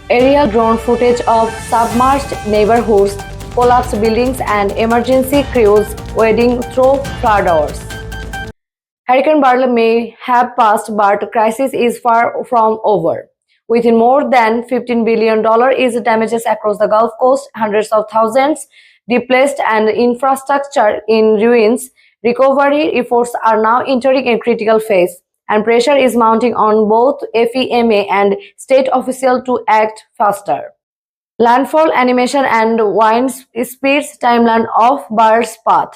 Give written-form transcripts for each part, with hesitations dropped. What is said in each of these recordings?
Aerial drone footage of submerged neighborhoods, collapsed buildings, and emergency crews wading through floodwaters. Hurricane Beryl may have passed, but crisis is far from over. With more than $15 billion in damages across the Gulf Coast, hundreds of thousands displaced, and infrastructure in ruins, recovery efforts are now entering a critical phase, and pressure is mounting on both FEMA and state officials to act faster. Landfall animation and wind speeds timeline of Beryl's path.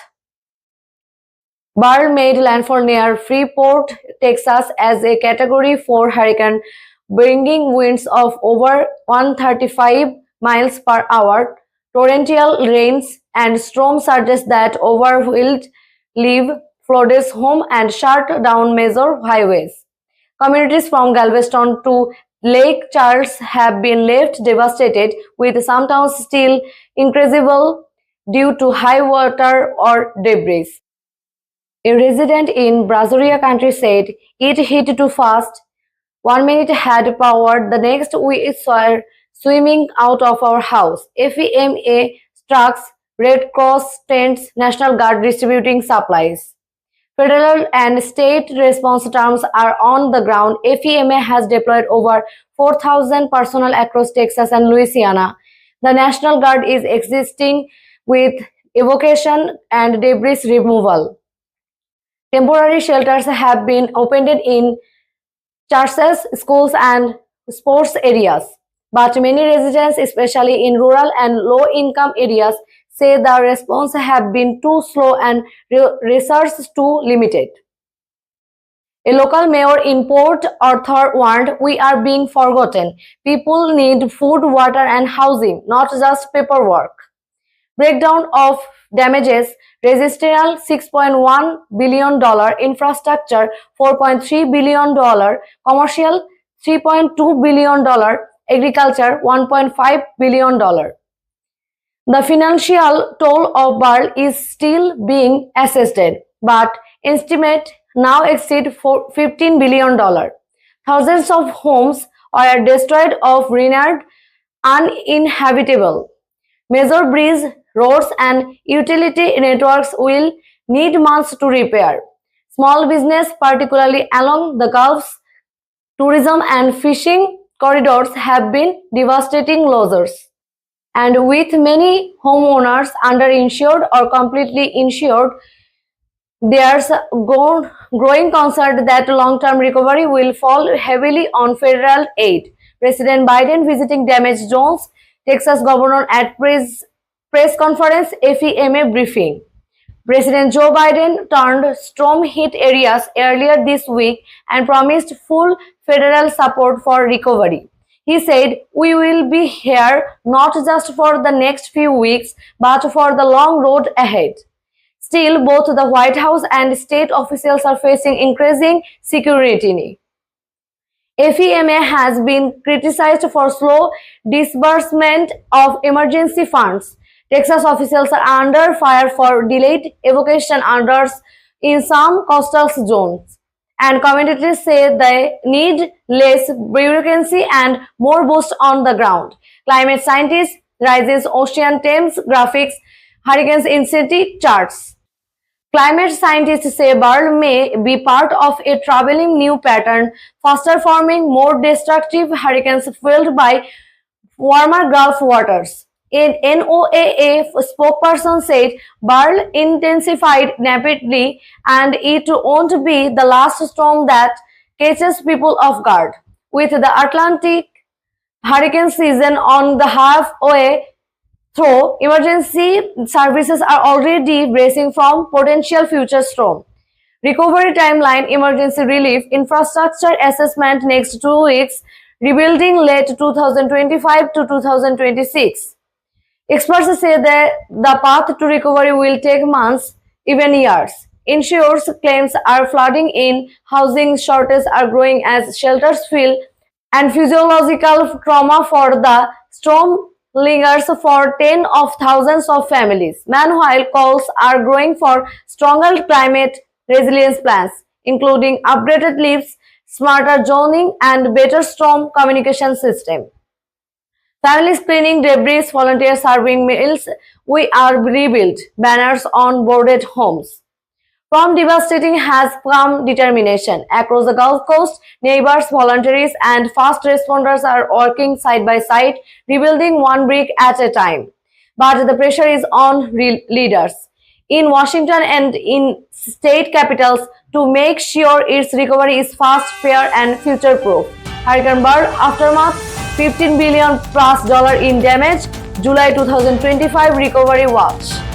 Beryl made landfall near Freeport, Texas as a Category 4 hurricane, bringing winds of over 135 miles per hour, torrential rains, and storm surges that overwhelmed live, flooded homes, and shut down major highways. Communities from Galveston to Lake Charles have been left devastated, with some towns still inaccessible due to high water or debris. A resident in Brazoria County said, "It hit too fast. 1 minute had power, the next we were swimming out of our house." FEMA trucks, Red Cross tents, National Guard distributing supplies. Federal and state response teams are on the ground. FEMA has deployed over 4,000 personnel across Texas and Louisiana. The National Guard is assisting with evacuation and debris removal. Temporary shelters have been opened in churches, schools, and sports areas. But many residents, especially in rural and low-income areas, say the response has been too slow and resources too limited. A local mayor in Port Arthur warned, "We are being forgotten. People need food, water, and housing, not just paperwork." Breakdown of damages: residential $6.1 billion, infrastructure $4.3 billion, commercial $3.2 billion, agriculture $1.5 billion. The financial toll of Beryl is still being assessed, but estimates now exceed $15 billion. Thousands of homes are destroyed or rendered uninhabitable. Major bridges, roads, and utility networks will need months to repair. Small business, particularly along the Gulf's tourism and fishing corridors, have been devastating losses. And with many homeowners underinsured or completely insured, there's a growing concern that long-term recovery will fall heavily on federal aid. President Biden visiting damaged zones, Texas governor at press conference, FEMA briefing. President Joe Biden turned storm-hit areas earlier this week and promised full federal support for recovery. He said, "We will be here not just for the next few weeks, but for the long road ahead." Still, both the White House and state officials are facing increasing security. FEMA has been criticized for slow disbursement of emergency funds. Texas officials are under fire for delayed evacuation orders in some coastal zones, and communities say they need less bureaucracy and more boots on the ground. Climate scientists, rises ocean temps graphics, hurricanes intensity charts. Climate scientists say Beryl may be part of a troubling new pattern, faster forming, more destructive hurricanes fueled by warmer Gulf waters. A NOAA spokesperson said Beryl intensified rapidly and it won't be the last storm that catches people off guard. With the Atlantic hurricane season on the halfway through, emergency services are already bracing from potential future storm. Recovery timeline: emergency relief, infrastructure assessment next 2 weeks, rebuilding late 2025 to 2026. Experts say that the path to recovery will take months, even years. Insurers claims are flooding in, housing shortages are growing as shelters fill, and physiological trauma for the storm lingers for tens of thousands of families. Meanwhile, calls are growing for stronger climate resilience plans, including upgraded lifts, smarter zoning, and better storm communication system. Families cleaning debris, volunteers serving meals. We are rebuilt. Banners on boarded homes. From devastating has come determination. Across the Gulf Coast, neighbors, volunteers, and fast responders are working side by side, rebuilding one brick at a time. But the pressure is on leaders in Washington and in state capitals to make sure its recovery is fast, fair, and future-proof. Hurricane Beryl aftermath: $15 billion+ in damage. July 2025 recovery watch.